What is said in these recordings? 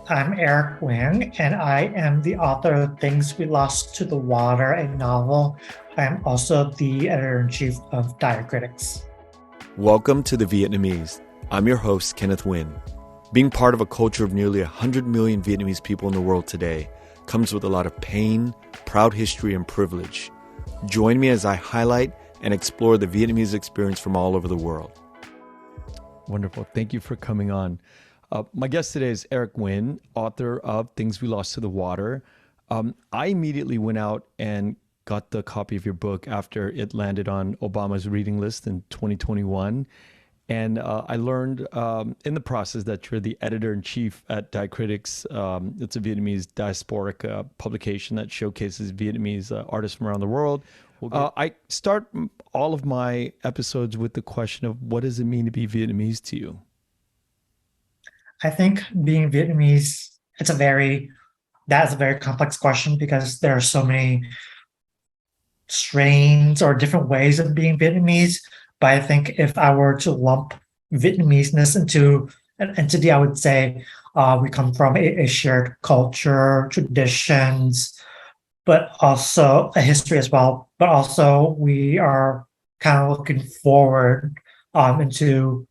I'm Eric Nguyen, and I am the author of Things We Lost to the Water, a novel. I'm also the editor-in-chief of diaCRITICS. Welcome to the Vietnamese. I'm your host, Kenneth Nguyen. Being part of a culture of nearly 100 million Vietnamese people in the world today comes with a lot of pain, proud history, and privilege. Join me as I highlight and explore the Vietnamese experience from all over the world. Wonderful. Thank you for coming on. My guest today is Eric Nguyen, author of Things We Lost to the Water. I immediately went out and got the copy of your book after it landed on Obama's reading list in 2021. And I learned in the process that you're the editor-in-chief at diaCRITICS. It's a Vietnamese diasporic publication that showcases Vietnamese artists from around the world. I start all of my episodes with the question of, what does it mean to be Vietnamese to you? I think being Vietnamese, that's a very complex question because there are so many strains or different ways of being Vietnamese. But I think if I were to lump Vietnameseness into an entity, I would say we come from a shared culture, traditions, but also a history as well. But also we are kind of looking forward into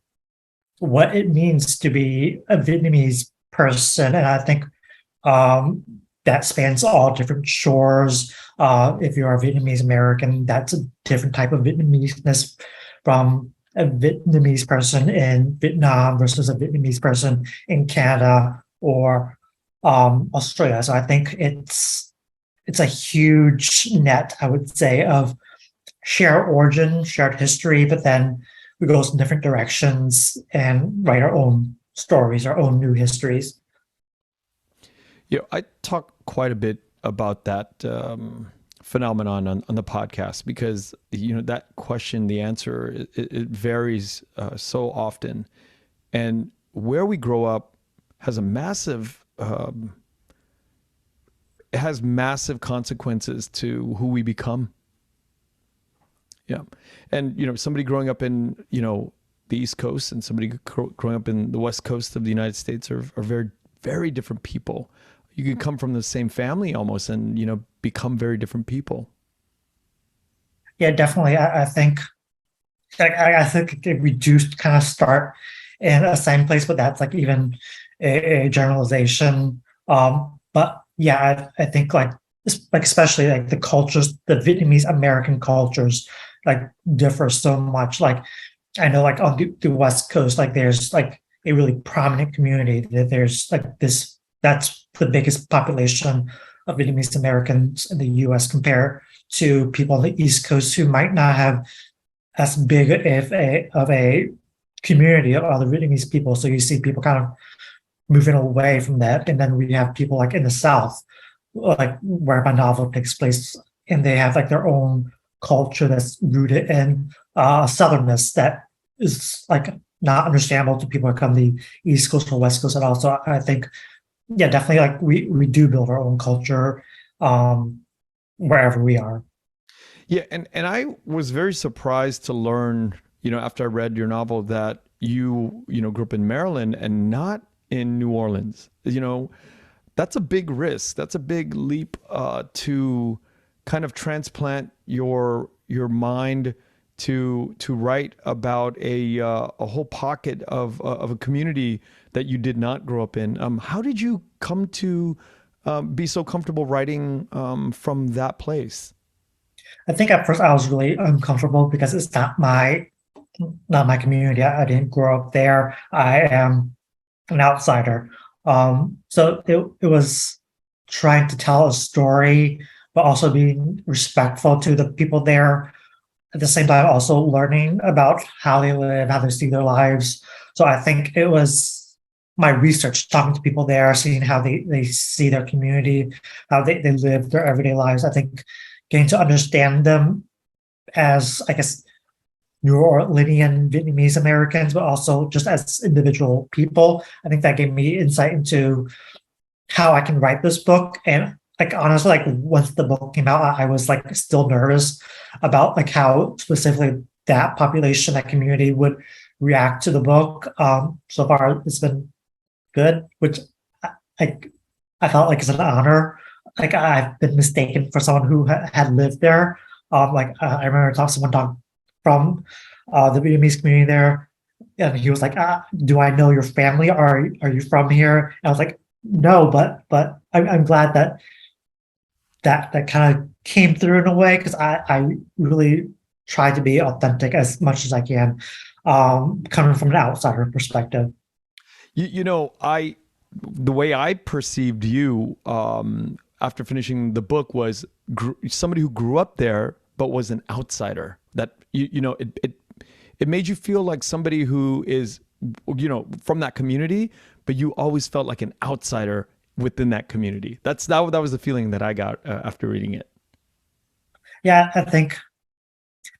what it means to be a Vietnamese person. And I think that spans all different shores. If you're a Vietnamese American, that's a different type of Vietnameseness from a Vietnamese person in Vietnam versus a Vietnamese person in Canada or Australia. So I think it's a huge net, I would say, of shared origin, shared history, but then we go in different directions and write our own stories, our own new histories. I talk quite a bit about that phenomenon on the podcast because, that question, the answer, it varies so often. And where we grow up has it has massive consequences to who we become. Yeah. And, somebody growing up in, the East Coast and somebody growing up in the West Coast of the United States are very, very different people. You can come from the same family almost and, become very different people. Yeah, definitely. I think we do kind of start in the same place, but that's like even a generalization. But yeah, I think like especially like the cultures, the Vietnamese American cultures, like differ so much. Like I know, like on the West Coast, like there's like a really prominent community that there's like this. That's the biggest population of Vietnamese Americans in the U.S. compared to people on the East Coast who might not have as big of a community of other Vietnamese people. So you see people kind of moving away from that, and then we have people like in the South, like where my novel takes place, and they have like their own culture that's rooted in southernness that is like not understandable to people who come the East Coast or West Coast at all. So I think, yeah, definitely, like we do build our own culture wherever we are. Yeah, and I was very surprised to learn, after I read your novel that you grew up in Maryland and not in New Orleans. That's a big risk. That's a big leap to kind of transplant your mind to write about a whole pocket of a community that you did not grow up in. How did you come to be so comfortable writing from that place? I think at first I was really uncomfortable because it's not my community. I didn't grow up there. I am an outsider. So it was trying to tell a story, but also being respectful to the people there. At the same time, also learning about how they live, how they see their lives. So I think it was my research, talking to people there, seeing how they see their community, how they live their everyday lives. I think getting to understand them as, I guess, New Orleanian Vietnamese Americans, but also just as individual people. I think that gave me insight into how I can write this book. And like honestly, like once the book came out, I was like still nervous about like how specifically that population, that community would react to the book. So far, it's been good, which like I felt like it's an honor. Like I've been mistaken for someone who had lived there. I remember talking to someone from the Vietnamese community there, and he was like, "Do I know your family? Are you from here?" And I was like, "No, but I'm glad that kind of came through in a way because I really try to be authentic as much as I can, coming from an outsider perspective." I the way I perceived you after finishing the book was somebody who grew up there but was an outsider. That it made you feel like somebody who is from that community, but you always felt like an outsider within that community. That was the feeling that I got after reading it. Yeah, I think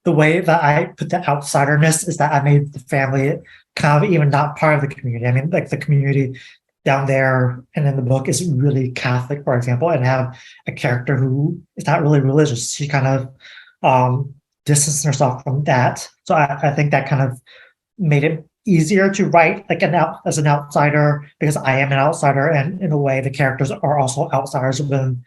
the way that I put the outsiderness is that I made the family kind of even not part of the community. I mean, like the community down there and in the book is really Catholic, for example, and have a character who is not really religious. She kind of distanced herself from that. So I think that kind of made it easier to write like as an outsider because I am an outsider, and in a way the characters are also outsiders within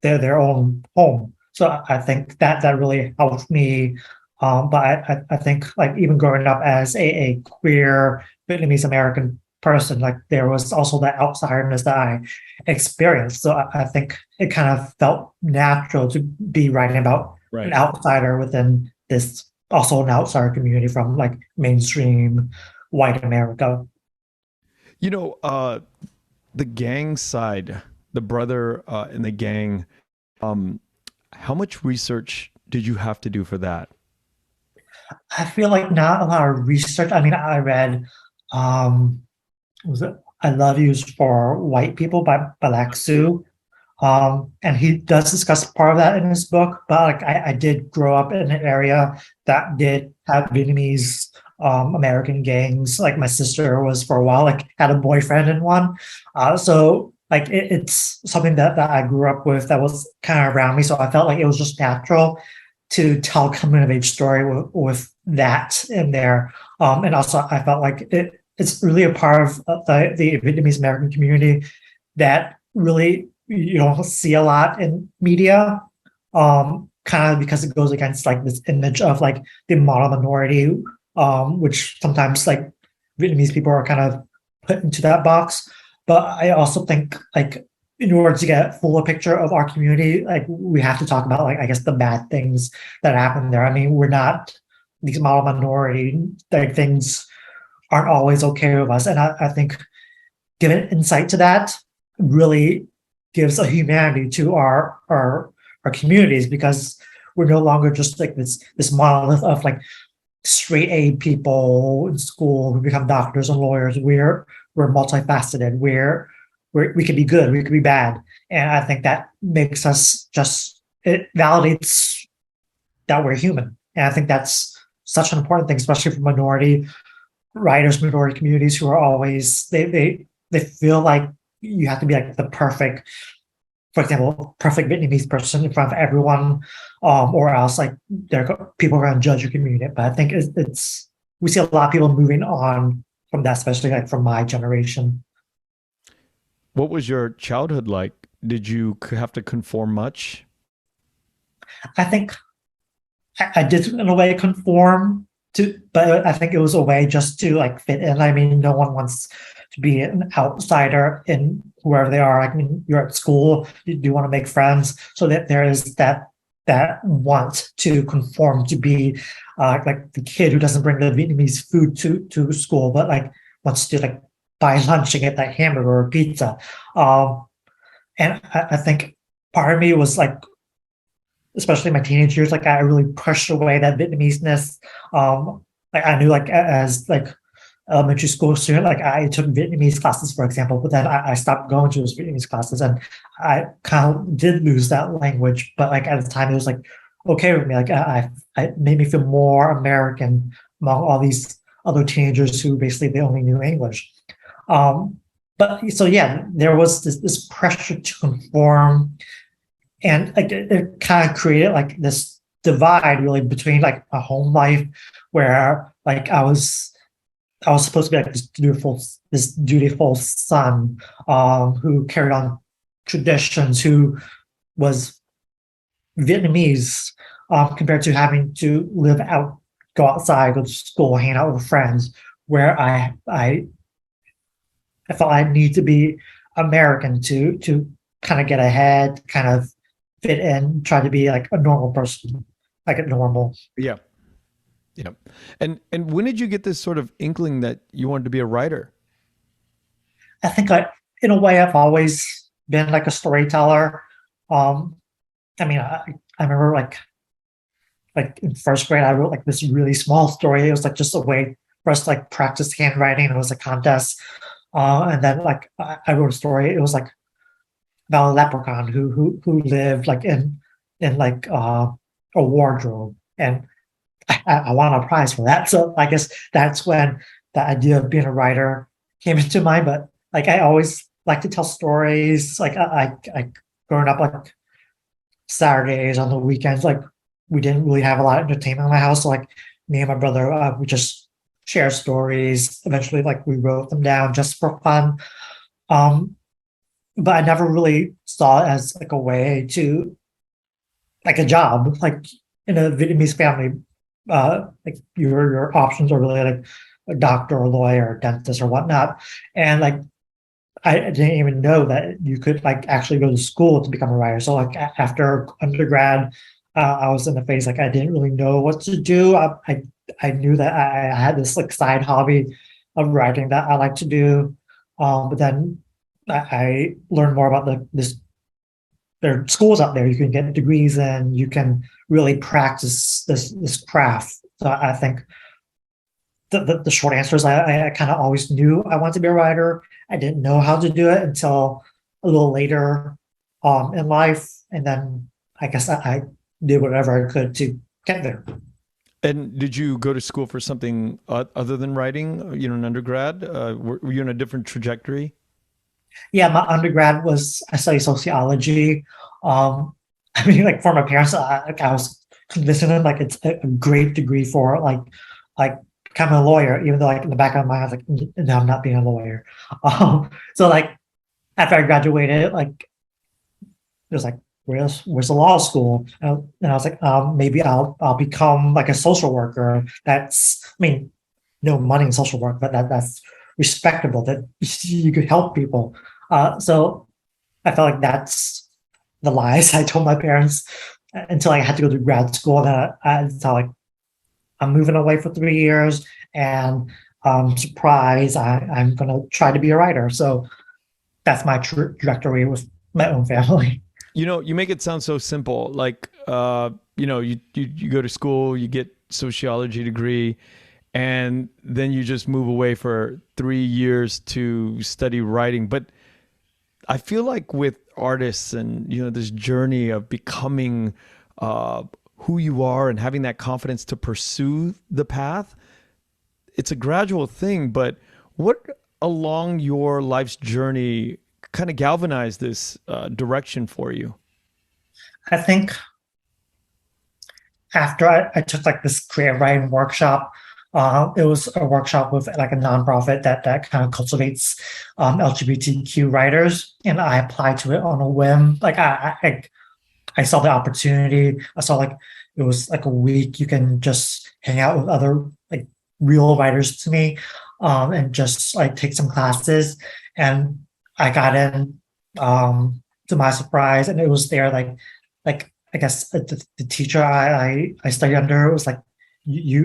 their own home. So I think that really helped me. But I think like even growing up as a queer Vietnamese American person, like there was also that outsiderness that I experienced. So I think it kind of felt natural to be writing about an outsider within this also an outsider community from like mainstream white America. The gang side, the brother in the gang, how much research did you have to do for that? I feel like not a lot of research. I mean, I read, was it I Love Yous for White People by Lak Soo. And he does discuss part of that in his book, but like I did grow up in an area that did have Vietnamese American gangs. Like my sister was for a while, like had a boyfriend in one. So like it's something that I grew up with that was kind of around me. So I felt like it was just natural to tell a coming of age story with that in there. And also I felt like it's really a part of the Vietnamese American community that really you don't see a lot in media, kind of because it goes against like this image of like the model minority, which sometimes like Vietnamese people are kind of put into that box. But I also think like in order to get a fuller picture of our community, like we have to talk about like I guess the bad things that happen there. I mean, we're not these model minority like things aren't always okay with us, and I think giving insight to that really gives a humanity to our communities because we're no longer just like this monolith of like straight A people in school who become doctors and lawyers. We're multifaceted. We could be good, we could be bad, and I think that makes us it validates that we're human, and I think that's such an important thing, especially for minority writers, minority communities who are always they feel like you have to be like the perfect, for example, perfect Vietnamese person in front of everyone, or else like people are going to judge your community. But I think it's we see a lot of people moving on from that, especially like from my generation. What was your childhood like? Did you have to conform much? I think I did in a way conform to, but I think it was a way just to like fit in. I mean, no one wants to be an outsider in whoever they are. I mean, you're at school, you do want to make friends, so that there is that want to conform to be like the kid who doesn't bring the Vietnamese food to school, but like wants to like buy lunch and get that hamburger or pizza. And I think part of me was like, especially in my teenage years, like I really pushed away that Vietnamese-ness. Like I knew like as like elementary school student, like I took Vietnamese classes, for example, but then I stopped going to those Vietnamese classes and I kind of did lose that language. But like at the time it was like okay with me. Like I made me feel more American among all these other teenagers who basically they only knew English. But so yeah, there was this pressure to conform, and like it kind of created like this divide really between like a home life where like I was I was supposed to be like this dutiful son, who carried on traditions, who was Vietnamese, compared to having to live out, go outside, go to school, hang out with friends, where I felt I need to be American to kind of get ahead, kind of fit in, try to be like a normal person, like a normal. Yeah. Yeah. And when did you get this sort of inkling that you wanted to be a writer? I think in a way, I've always been like a storyteller. Um, I mean, I remember like in first grade, I wrote like this really small story. It was like just a way for us to like practice handwriting. It was a contest. And then like I wrote a story. It was like about a leprechaun who lived like in like a wardrobe, and I won a prize for that. So I guess that's when the idea of being a writer came into mind. But like I always like to tell stories. Like I growing up, like Saturdays on the weekends, like we didn't really have a lot of entertainment in my house. So like me and my brother, we just share stories. Eventually, like we wrote them down just for fun. Um, but I never really saw it as like a way to like a job. Like in a Vietnamese family, like your options are really like a doctor or lawyer or dentist or whatnot. And like I didn't even know that you could like actually go to school to become a writer. So like after undergrad, I was in the phase like I didn't really know what to do. I knew that I had this like side hobby of writing that I like to do, but then I learned more about this. There are schools out there you can get degrees in. You can really practice this craft. So I think the short answer is I kind of always knew I wanted to be a writer. I didn't know how to do it until a little later in life, and then I guess I did whatever I could to get there. And did you go to school for something other than writing, you know, in undergrad? Were you in a different trajectory? Yeah, my undergrad was I studied sociology. Um, I mean, like for my parents, I was convincing them like it's a great degree for like becoming a lawyer, even though like in the back of my mind, I was like, no, I'm not being a lawyer. So like after I graduated, like it was like, where's the law school? And I was like, maybe I'll become like a social worker. That's, I mean, no money in social work, but that's respectable. That you could help people. So I felt like that's the lies I told my parents until I had to go to grad school. And I thought like I'm moving away for 3 years, and surprise, I'm gonna try to be a writer. So that's my trajectory with my own family. You know, you make it sound so simple. Like, you know, you go to school, you get sociology degree, and then you just move away for 3 years to study writing. But I feel like with artists and, you know, this journey of becoming who you are and having that confidence to pursue the path, it's a gradual thing. But what along your life's journey kind of galvanized this direction for you? I think after I took like this creative writing workshop, it was a workshop with like a nonprofit that kind of cultivates LGBTQ writers, and I applied to it on a whim. Like I saw the opportunity. I saw like it was like a week you can just hang out with other like real writers to me, and just like take some classes. And I got in, to my surprise, and it was there like I guess the teacher I studied under was like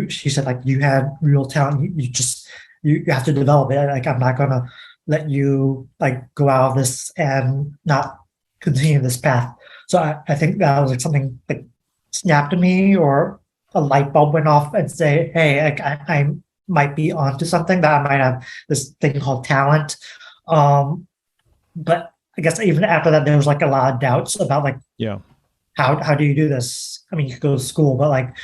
she said like you had real talent. You just you have to develop it. Like I'm not gonna let you like go out of this and not continue this path. So I think that was like something like snapped at me, or a light bulb went off and say, hey, like I might be onto something, that I might have this thing called talent. But I guess even after that, there was like a lot of doubts about like Yeah. how do you do this? I mean, you could go to school, but like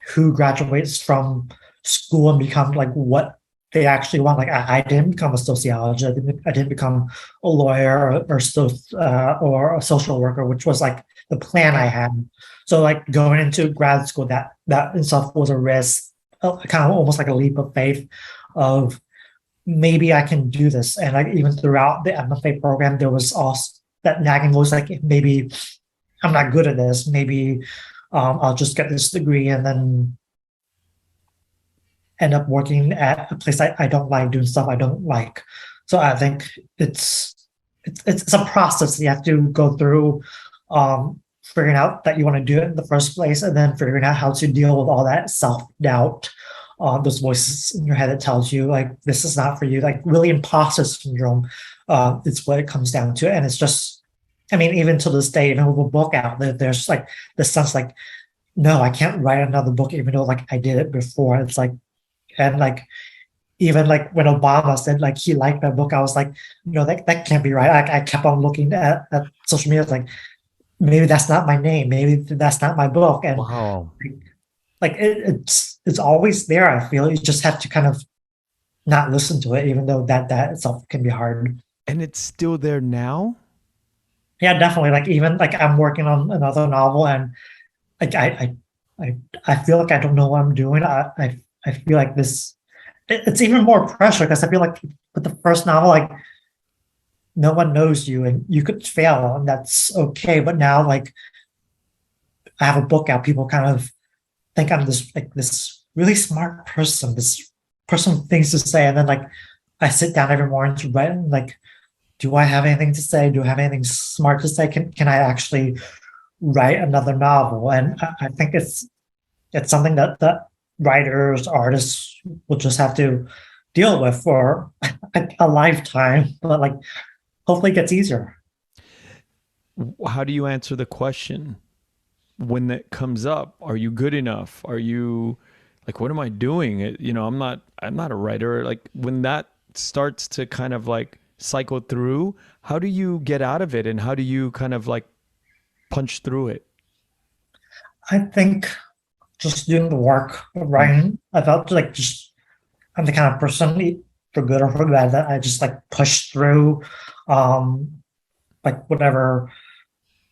who graduates from school and become like what they actually want? Like I didn't become a sociologist. I didn't become a lawyer or a social worker, which was like the plan I had. So like going into grad school, that itself was a risk, kind of almost like a leap of faith. of maybe I can do this. And like even throughout the MFA program, there was also that nagging voice, like maybe I'm not good at this. Maybe I'll just get this degree and then end up working at a place I don't like, doing stuff I don't like. So I think it's a process you have to go through, figuring out that you want to do it in the first place, and then figuring out how to deal with all that self-doubt, those voices in your head that tells you like this is not for you, like really imposter syndrome. It's what it comes down to. And it's just, I mean, even to this day, even with a book out there, there's like this sense like, no, I can't write another book, even though like I did it before. It's like, and like even like when Obama said like he liked my book, I was like, no, that can't be right. I kept on looking at social media, like maybe that's not my name, maybe that's not my book. And Wow. like it's always there. I feel you just have to kind of not listen to it, even though that itself can be hard. And it's still there now? Yeah, definitely. Like even like I'm working on another novel, and like I feel like I don't know what I'm doing. I feel like this. It's even more pressure because I feel like with the first novel, like no one knows you, and you could fail, and that's okay. But now, like I have a book out, people kind of think I'm this really smart person, this person with things to say, and then like I sit down every morning to write, and like, do I have anything to say? Do I have anything smart to say? Can I actually write another novel? And I think it's something that writers, artists will just have to deal with for a lifetime. But like, hopefully, it gets easier. How do you answer the question when that comes up? Are you good enough? Are you like, what am I doing? I'm not a writer. Like when that starts to kind of like cycle through, how do you get out of it? And how do you kind of like punch through it? I think just doing the work of writing, I felt like just I'm the kind of person, for good or for bad, that I just like push through, um, like whatever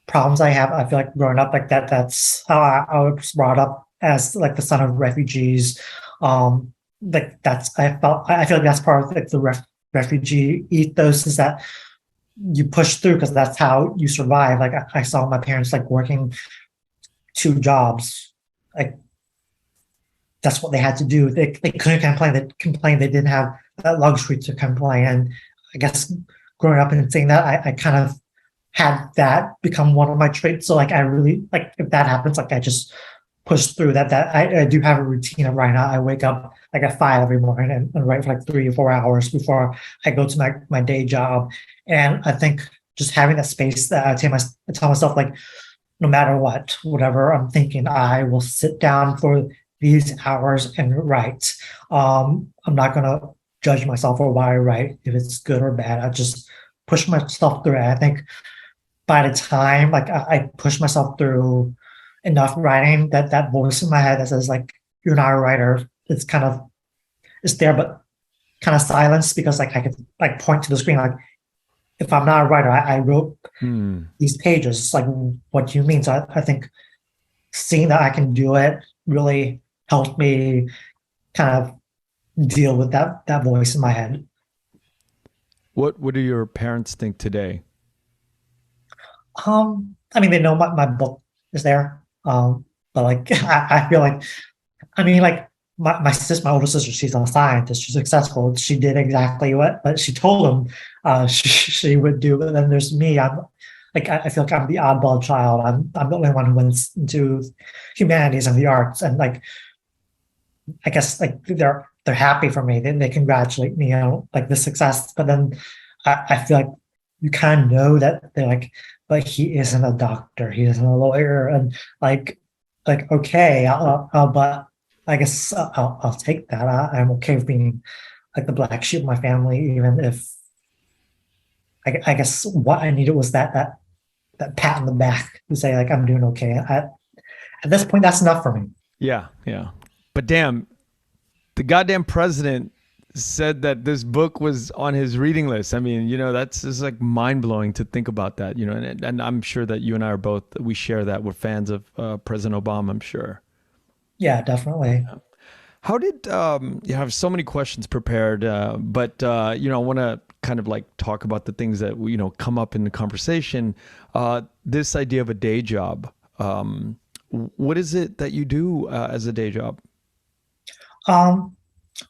problems I have. I feel like growing up like that, that's how I was brought up as like the son of refugees. Like I feel like that's part of like the refugee ethos, is that you push through because that's how you survive. Like I saw my parents like working two jobs, like that's what they had to do. They couldn't complain. They didn't have that luxury to complain. And I guess growing up and seeing that, I kind of had that become one of my traits. So like I really like if that happens, like I just push through that. I do have a routine of writing. I wake up like at 5 every morning and write for like 3 or 4 hours before I go to my day job. And I think just having that space that I tell myself like no matter what, whatever I'm thinking, I will sit down for these hours and write. I'm not gonna judge myself for why I write, if it's good or bad. I just push myself through it. I think by the time like I push myself through enough writing, that voice in my head that says like you're not a writer, it's there but kind of silenced, because like I could like point to the screen like if I'm not a writer, I wrote these pages. It's like what do you mean? So I think seeing that I can do it really helped me kind of deal with that voice in my head. What do your parents think today? I mean, they know my book is there. But like I feel like, I mean, like my older sister, she's a scientist, she's successful. She did exactly what she told them she would do. But then there's me. I'm like I feel like I'm the oddball child. I'm the only one who went into humanities and the arts, and like I guess like they're happy for me. They congratulate me on like the success. But then I feel like you kind of know that they're like, but he isn't a doctor, he isn't a lawyer, and like okay, but I guess I'll take that. I'm okay with being like the black sheep of my family, even if I guess what I needed was that pat on the back to say like I'm doing okay. At this point, that's enough for me. Yeah, yeah. But damn, the goddamn president said that this book was on his reading list. I mean, that's just like mind blowing to think about that, and I'm sure that you and I we share that. We're fans of President Obama, I'm sure. Yeah, definitely. How did you have so many questions prepared, but I want to kind of like talk about the things that come up in the conversation. This idea of a day job. What is it that you do as a day job? Um,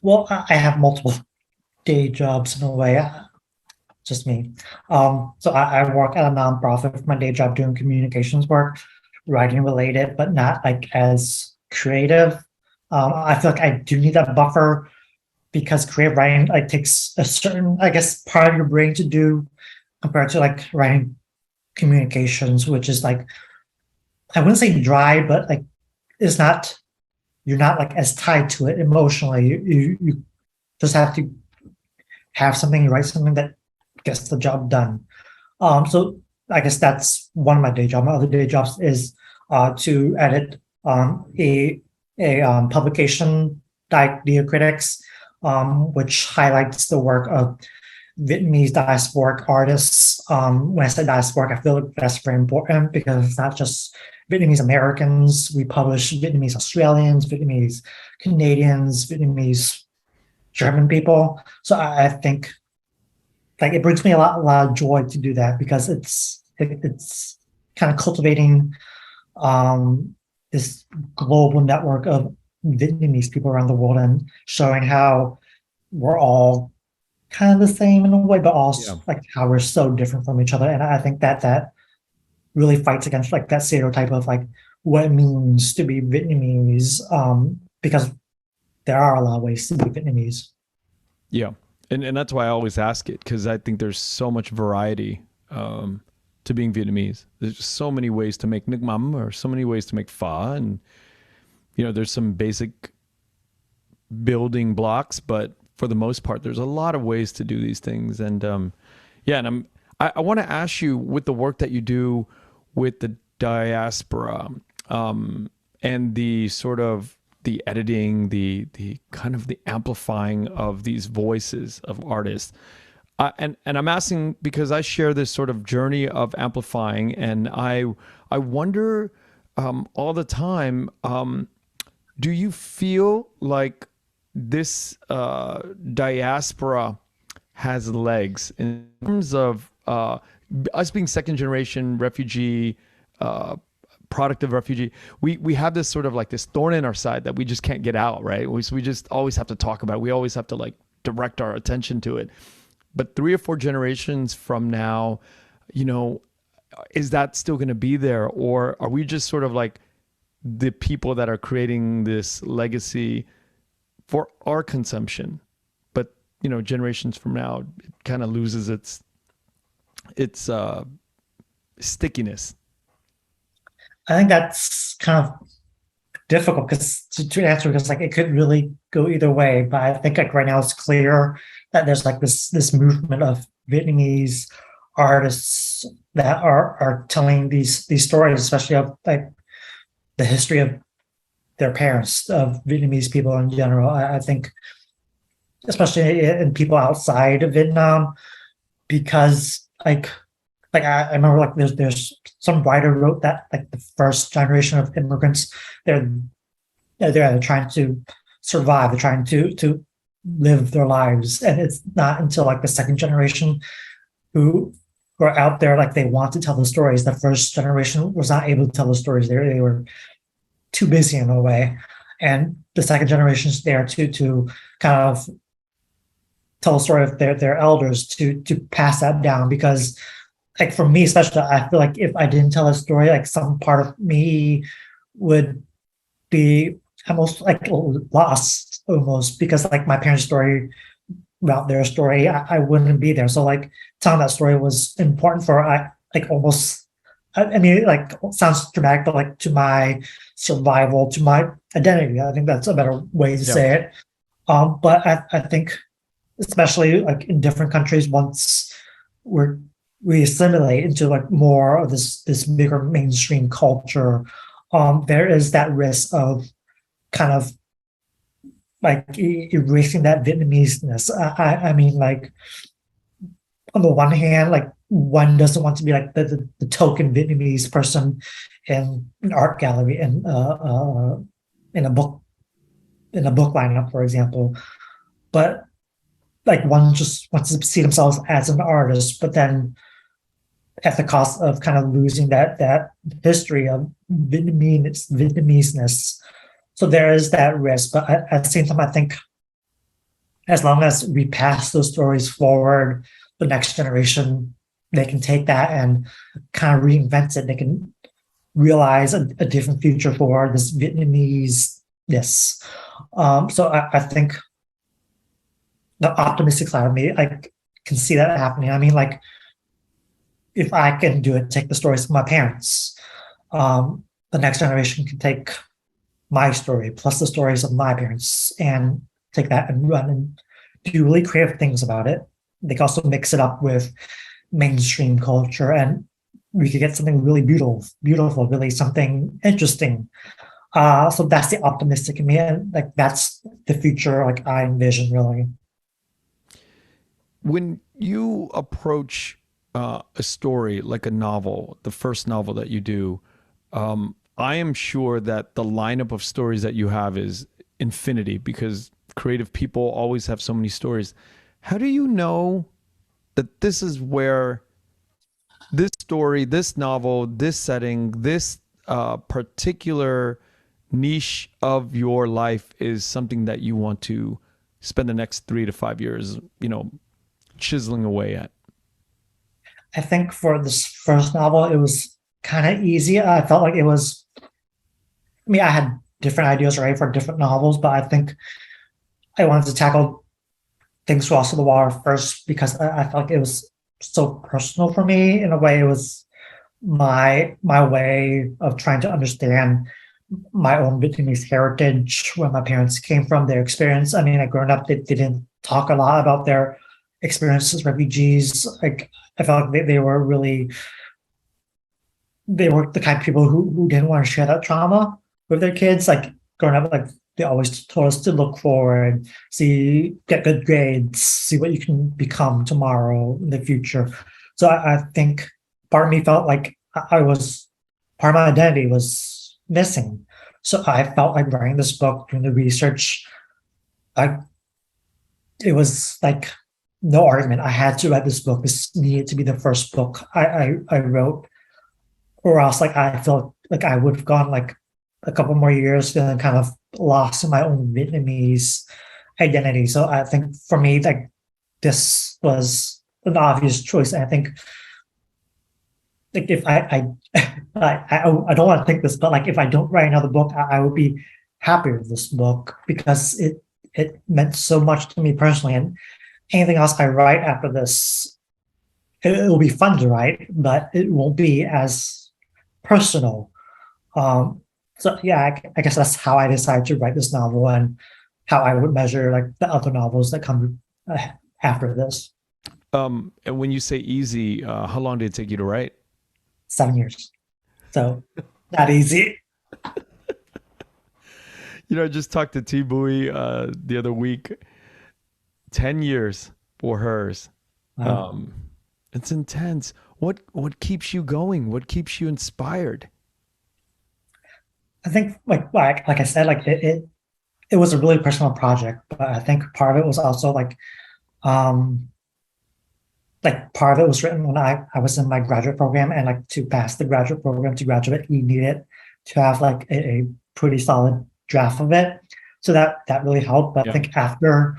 well, I have multiple day jobs in a way, just me. So I work at a nonprofit for my day job doing communications work, writing related, but not like as creative. I feel like I do need that buffer because creative writing like takes a certain, I guess, part of your brain to do compared to like writing communications, which is like, I wouldn't say dry, but like it's not, you're not like as tied to it emotionally. You just have to have something, you write something that gets the job done. So I guess that's one of my day jobs. My other day jobs is to edit a publication, diaCRITICS, which highlights the work of Vietnamese diasporic artists. When I say diasporic, I feel like that's very important because it's not just Vietnamese Americans. We publish Vietnamese Australians, Vietnamese Canadians, Vietnamese German people. So I think like it brings me a lot of joy to do that because it's kind of cultivating this global network of Vietnamese people around the world and showing how we're all kind of the same in a way, but also like how we're so different from each other. And I think that really fights against like that stereotype of like what it means to be Vietnamese, because there are a lot of ways to be Vietnamese. Yeah. And that's why I always ask it, because I think there's so much variety to being Vietnamese. There's just so many ways to make nước mắm or so many ways to make pho. And, there's some basic building blocks, but for the most part, there's a lot of ways to do these things. And I want to ask you, with the work that you do with the diaspora and the sort of the editing, the kind of the amplifying of these voices of artists. And I'm asking because I share this sort of journey of amplifying, and I wonder all the time, do you feel like this diaspora has legs in terms of us being second generation refugee, product of refugee? We have this sort of like this thorn in our side that we just can't get out, right? We just always have to talk about it. We always have to like direct our attention to it. But 3 or 4 generations from now, is that still going to be there? Or are we just sort of like the people that are creating this legacy for our consumption? But, generations from now, it kind of loses its stickiness. I think that's kind of difficult because to answer, because like it could really go either way. But I think like right now it's clear that there's like this movement of Vietnamese artists that are telling these stories, especially of like the history of their parents, of Vietnamese people in general. I think especially in people outside of Vietnam, because I remember like there's some writer wrote that like the first generation of immigrants, they're trying to survive, they're trying to live their lives, and it's not until like the second generation who are out there like they want to tell the stories. The first generation was not able to tell the stories. They were too busy in a way, and the second generation is there to kind of tell the story of their elders to pass that down. Because like for me especially, I feel like if I didn't tell a story, like some part of me would be almost like lost almost, because like my parents' story about their story, I wouldn't be there. So like telling that story was important for like almost, I mean, like sounds dramatic, but like to my survival, to my identity. I think that's a better way to say it. But I think especially like in different countries, once we assimilate into like more of this bigger mainstream culture, there is that risk of kind of like erasing that Vietnamese-ness. I mean, like on the one hand, like one doesn't want to be like the token Vietnamese person in an art gallery and in a book in a book lineup, for example. But like one just wants to see themselves as an artist, but then at the cost of kind of losing that history of Vietnameseness. So there is that risk. But at the same time, I think as long as we pass those stories forward, the next generation, they can take that and kind of reinvent it. They can realize a different future for this Vietnamese-ness. So I think the optimistic side of me, I can see that happening. I mean, like, if I can do it, take the stories of my parents, the next generation can take my story plus the stories of my parents and take that and run and do really creative things about it. They can also mix it up with mainstream culture, and we could get something really beautiful, really something interesting. So that's the optimistic in me, and like that's the future like I envision really. When you approach a story like a novel, the first novel that you do, I am sure that the lineup of stories that you have is infinity because creative people always have so many stories. How do you know that this is where this story, this novel, this setting, this particular niche of your life is something that you want to spend the next 3 to 5 years, chiseling away at? I think for this first novel, it was kind of easy. I felt like it was, I mean, I had different ideas, right, for different novels, but I think I wanted to tackle things cross the water first because I felt like it was so personal for me. In a way, it was my way of trying to understand my own Vietnamese heritage, where my parents came from, their experience. I mean, like growing up, they didn't talk a lot about their experiences as refugees. Like I felt like they were really, they were the kind of people who didn't want to share that trauma with their kids. Like growing up, like they always told us to look forward, get good grades, see what you can become tomorrow in the future. So I think part of me felt like I was, part of my identity was missing. So I felt like writing this book, doing the research, it was like no argument. I had to write this book. This needed to be the first book I wrote, or else like I felt like I would have gone like a couple more years feeling kind of lost in my own Vietnamese identity. So I think for me, like this was an obvious choice. And I think like if I don't want to think this, but like if I don't write another book, I would be happy with this book because it meant so much to me personally. And anything else I write after this, it will be fun to write, but it won't be as personal. So yeah, I guess that's how I decided to write this novel and how I would measure like the other novels that come after this. And when you say easy, how long did it take you to write? 7 years. So not easy. I just talked to T. Bui the other week. 10 years for hers. Wow. It's intense. What keeps you going? What keeps you inspired? I think like I said, like it was a really personal project, but I think part of it was also like part of it was written when I was in my graduate program, and like to pass the graduate program to graduate, you needed to have like a pretty solid draft of it. So that really helped. But I think after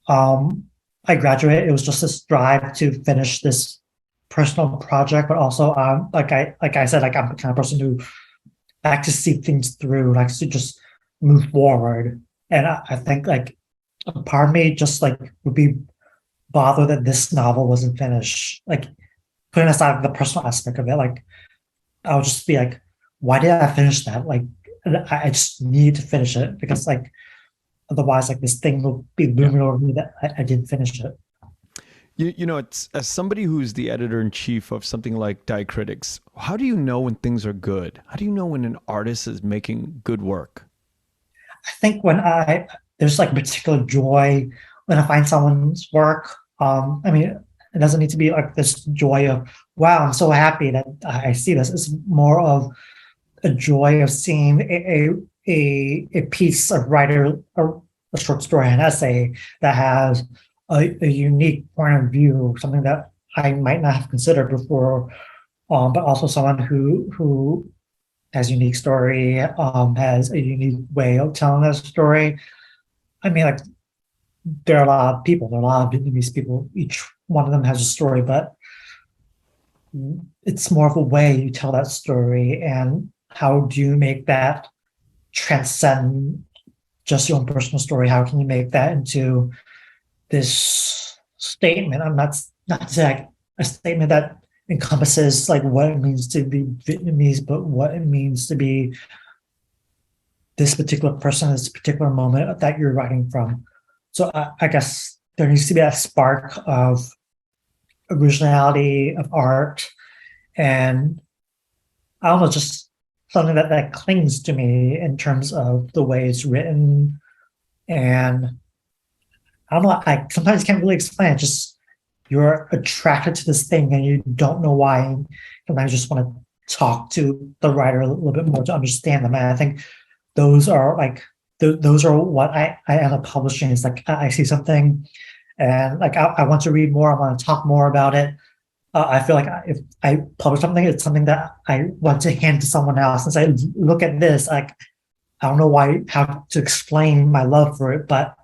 I graduated, it was just this drive to finish this personal project, but also like I said, like I'm the kind of person who like to see things through, like to just move forward. And I think like a part of me just like would be bothered that this novel wasn't finished. Like putting aside the personal aspect of it, like I'll just be like, why did I finish that? Like I just need to finish it because like otherwise like this thing will be looming over me that I didn't finish it. It's as somebody who's the editor-in-chief of something like diaCRITICS, how do you know when things are good? How do you know when an artist is making good work? I think when there's like particular joy when I find someone's work. I mean, it doesn't need to be like this joy of, wow, I'm so happy that I see this. It's more of a joy of seeing a piece of writer, a short story, an essay that has a unique point of view, something that I might not have considered before, but also someone who has a unique story, has a unique way of telling that story. I mean, like there are a lot of people, there are a lot of Vietnamese people. Each one of them has a story, but it's more of a way you tell that story, and how do you make that transcend just your own personal story? How can you make that into this statement? I'm not to say like a statement that encompasses like what it means to be Vietnamese, but what it means to be this particular person, this particular moment that you're writing from. So I guess there needs to be a spark of originality, of art, and I don't know, just something that clings to me in terms of the way it's written. And I don't know, I sometimes can't really explain it. Just you're attracted to this thing and you don't know why. And I just want to talk to the writer a little bit more to understand them. And I think those are like those are what I end up publishing. It's like I see something and like I want to read more. I want to talk more about it. I feel like if I publish something, it's something that I want to hand to someone else and say, look at this. Like, I don't know why, how to explain my love for it, but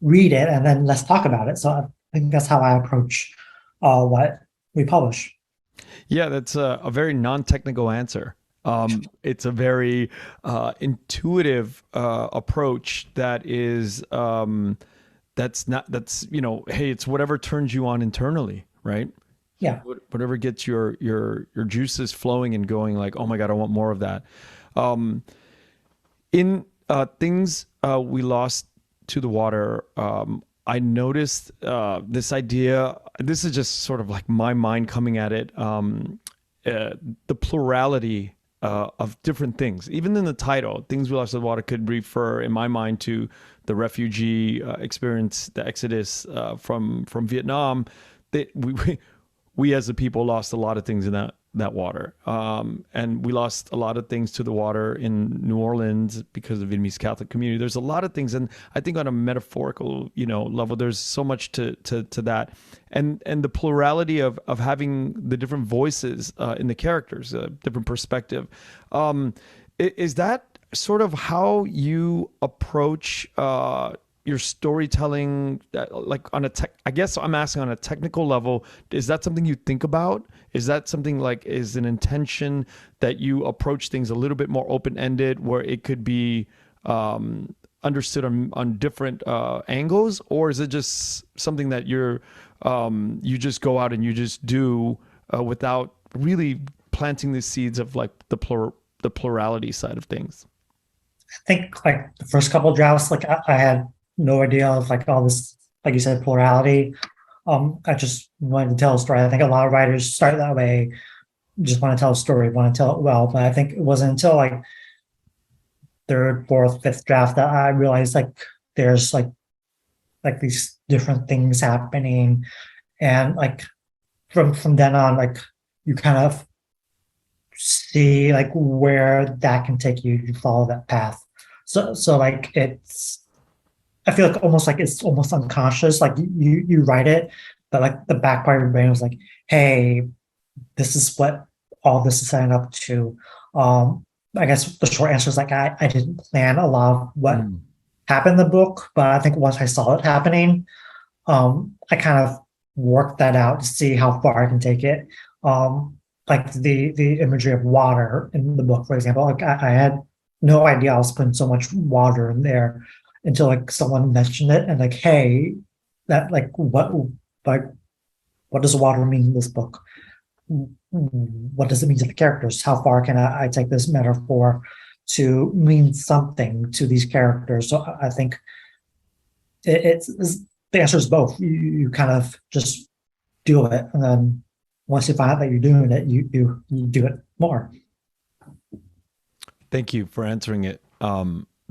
read it and then let's talk about it. So I think that's how I approach what we publish. Yeah, that's a very non-technical answer. It's a very intuitive approach that is that's hey, it's whatever turns you on internally, right? Yeah. Whatever gets your juices flowing and going, like, oh my God, I want more of that. In things we lost to the water, I noticed this idea. This is just sort of like my mind coming at it. The plurality of different things. Even in the title, Things We Lost to the Water could refer, in my mind, to the refugee experience, the exodus from Vietnam. That we as a people lost a lot of things in that water. And we lost a lot of things to the water in New Orleans because of the Vietnamese Catholic community. There's a lot of things. And I think on a metaphorical, level, there's so much to that. And the plurality of having the different voices in the characters, different perspective. Is that sort of how you approach your storytelling, like I guess I'm asking on a technical level, is that something you think about? Is that something like is an intention that you approach things a little bit more open-ended where it could be understood on different angles? Or is it just something that you just go out and you just do without really planting the seeds of like the plurality side of things? I think like the first couple of drafts, like I had no idea of like all this, like you said, plurality. I just wanted to tell a story. I think a lot of writers start that way, just want to tell a story, want to tell it well. But I think it wasn't until like third, fourth, fifth draft that I realized like there's like these different things happening, and like from then on, like you kind of see like where that can take you. You follow that path. So like I feel like it's almost unconscious. Like you write it, but like the back part of your brain was like, hey, this is what all this is setting up to. I guess the short answer is like I didn't plan a lot of what happened in the book, but I think once I saw it happening, I kind of worked that out to see how far I can take it. Like the imagery of water in the book, for example, like I had no idea I was putting so much water in there until like someone mentioned it and like, hey, that like what does water mean in this book? What does it mean to the characters? How far can I take this metaphor to mean something to these characters? So I think it's the answer is both. You kind of just do it, and then once you find out that you're doing it, you do it more. Thank you for answering it.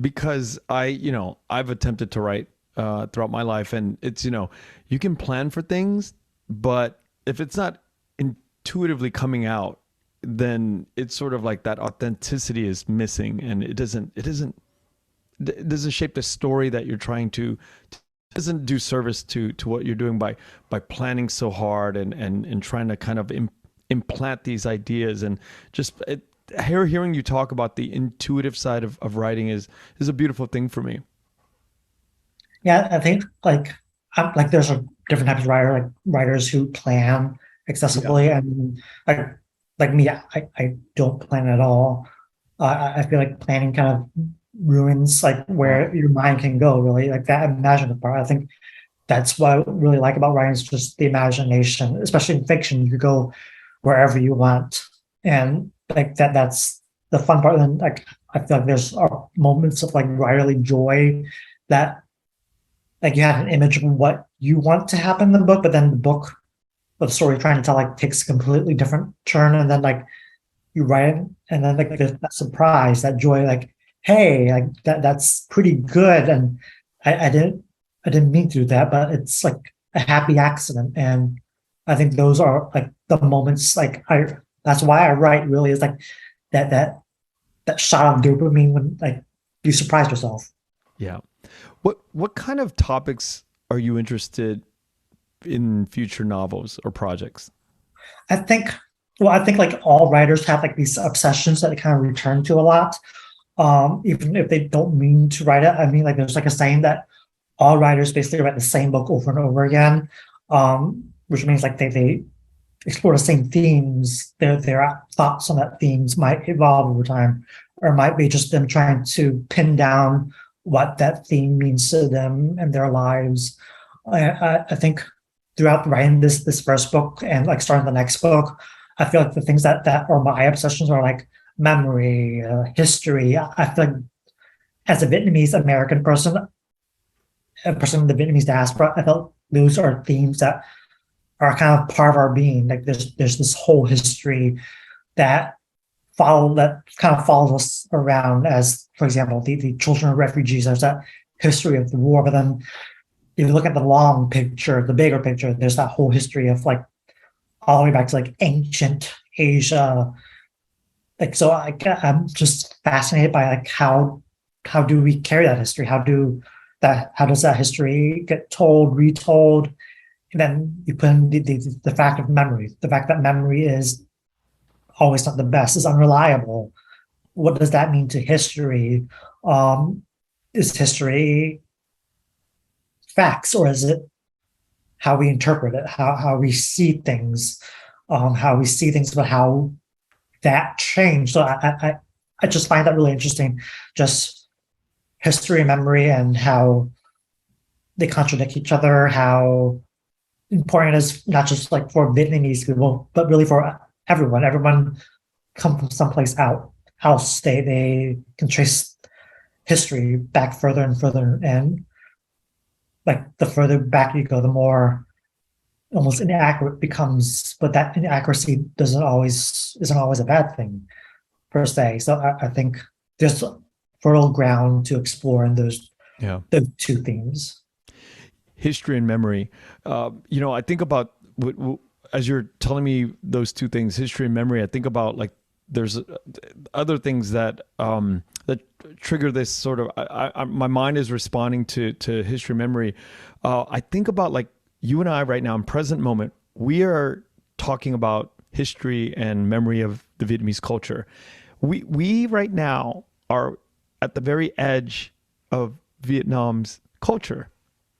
Because I've attempted to write throughout my life, and it's, you can plan for things, but if it's not intuitively coming out, then it's sort of like that authenticity is missing, and it doesn't shape the story that you're trying to, doesn't do service to what you're doing by planning so hard and trying to kind of implant these ideas. And just hearing you talk about the intuitive side of writing is a beautiful thing for me. Yeah, I think like there's a different types of writers who plan excessively, and like me, I don't plan at all. I feel like planning kind of ruins like where your mind can go, really, like that imaginative part. I think that's what I really like about writing is just the imagination, especially in fiction. You could go wherever you want, and like that's the fun part. And like I feel like there's moments of like writerly joy that like you have an image of what you want to happen in the book, but then the book or the story you're trying to tell like takes a completely different turn, and then like you write it, and then like there's that surprise, that joy, like, hey, like that's pretty good, and I didn't mean to do that, but it's like a happy accident, and I think those are like the moments. Like that's why I write. Really, is like that shot of dopamine when like you surprise yourself. Yeah. What kind of topics are you interested in future novels or projects? I think, I think like all writers have like these obsessions that they kind of return to a lot, even if they don't mean to write it. I mean, like there's like a saying that all writers basically write the same book over and over again, which means like they explore the same themes. Their thoughts on that themes might evolve over time, or might be just them trying to pin down what that theme means to them and their lives. I think throughout writing this first book and like starting the next book, I feel like the things that are my obsessions are like memory, history. I feel like as a Vietnamese American person, a person in the Vietnamese diaspora, I felt those are themes that are kind of part of our being. Like there's this whole history that kind of follows us around. As for example, the children of refugees. There's that history of the war, but then if you look at the long picture, the bigger picture, there's that whole history of like all the way back to like ancient Asia. Like so, I'm just fascinated by like how do we carry that history? How does that history get told, retold? And then you put in the fact of memory, the fact that memory is always not the best, is unreliable. What does that mean to history? Is history facts, or is it how we interpret it, how we see things, but how that changed? So I just find that really interesting, just history and memory and how they contradict each other, how important it is not just like for Vietnamese people, but really for everyone. Everyone come from someplace else. They can trace history back further and further, and like the further back you go, the more almost inaccurate it becomes. But that inaccuracy isn't always a bad thing per se. So I think there's fertile ground to explore in those two themes. History and memory. I think about as you're telling me those two things, history and memory. I think about like there's other things that that trigger this sort of. My mind is responding to history and memory. I think about like you and I right now in present moment. We are talking about history and memory of the Vietnamese culture. We right now are at the very edge of Vietnam's culture.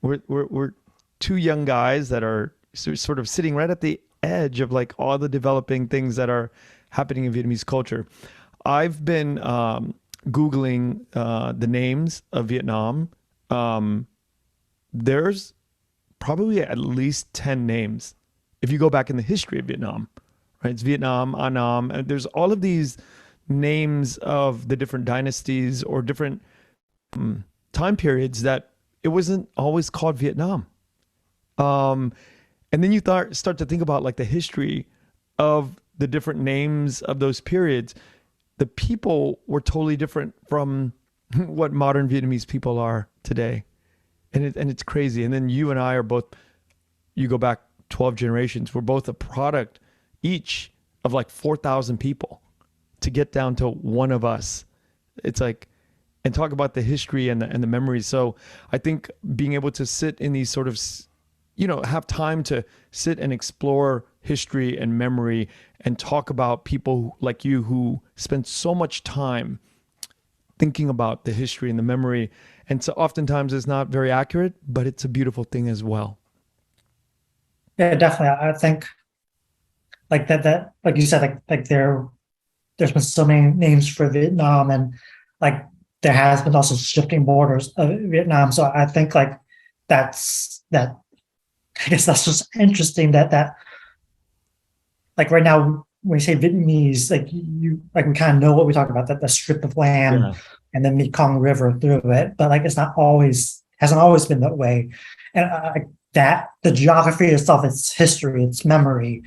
We're two young guys that are sort of sitting right at the edge of like all the developing things that are happening in Vietnamese culture. I've been Googling the names of Vietnam. There's probably at least 10 names if you go back in the history of Vietnam, right? It's Vietnam, Annam, and there's all of these names of the different dynasties or different time periods that it wasn't always called Vietnam. And then you start to think about like the history of the different names of those periods. The people were totally different from what modern Vietnamese people are today. And it's crazy. And then you and I are both, you go back 12 generations, we're both a product each of like 4,000 people to get down to one of us. It's like, and talk about the history and the memories. So I think being able to sit in these sort of, have time to sit and explore history and memory and talk about people like you who spend so much time thinking about the history and the memory. And so oftentimes it's not very accurate, but it's a beautiful thing as well. Yeah, definitely. I think like that like you said, there's been so many names for Vietnam, and like there has been also shifting borders of Vietnam. So I think like that I guess that's just interesting that like right now when you say Vietnamese, like we kind of know what we talk about, that the strip of land and the Mekong River through it, but like it's not always, hasn't always been that way. And that the geography itself, its history, its memory,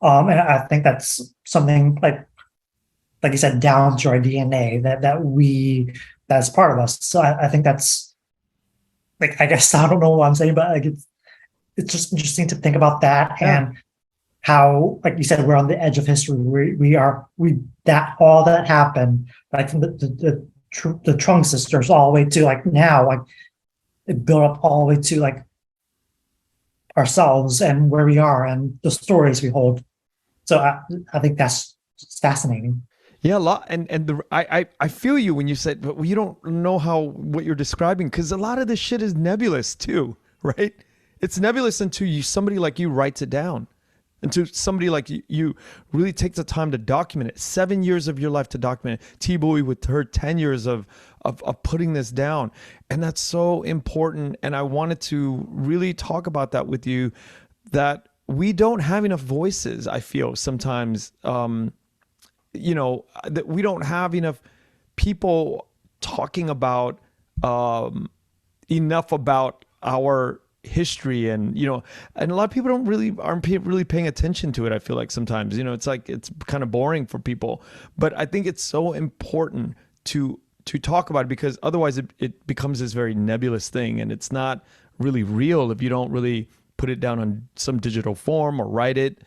and I think that's something like you said, down to our DNA that's part of us. So I think that's like, I guess I don't know what I'm saying, but like it's just interesting to think about that and how, like you said, we're on the edge of history. We that all that happened, like from the Trung sisters all the way to like now, like it built up all the way to like ourselves and where we are and the stories we hold. So I think that's fascinating. Yeah, a lot, and I feel you when you said, but you don't know what you're describing, because a lot of this shit is nebulous too, right? It's nebulous until somebody like you writes it down, until somebody like you really takes the time to document it. 7 years of your life to document it. T-Boy with her 10 years of putting this down, and that's so important. And I wanted to really talk about that with you, that we don't have enough voices. I feel sometimes. That we don't have enough people talking about enough about our history, and and a lot of people aren't really paying attention to it. I feel like sometimes, it's like it's kind of boring for people, but I think it's so important to talk about it, because otherwise it becomes this very nebulous thing, and it's not really real if you don't really put it down on some digital form or write it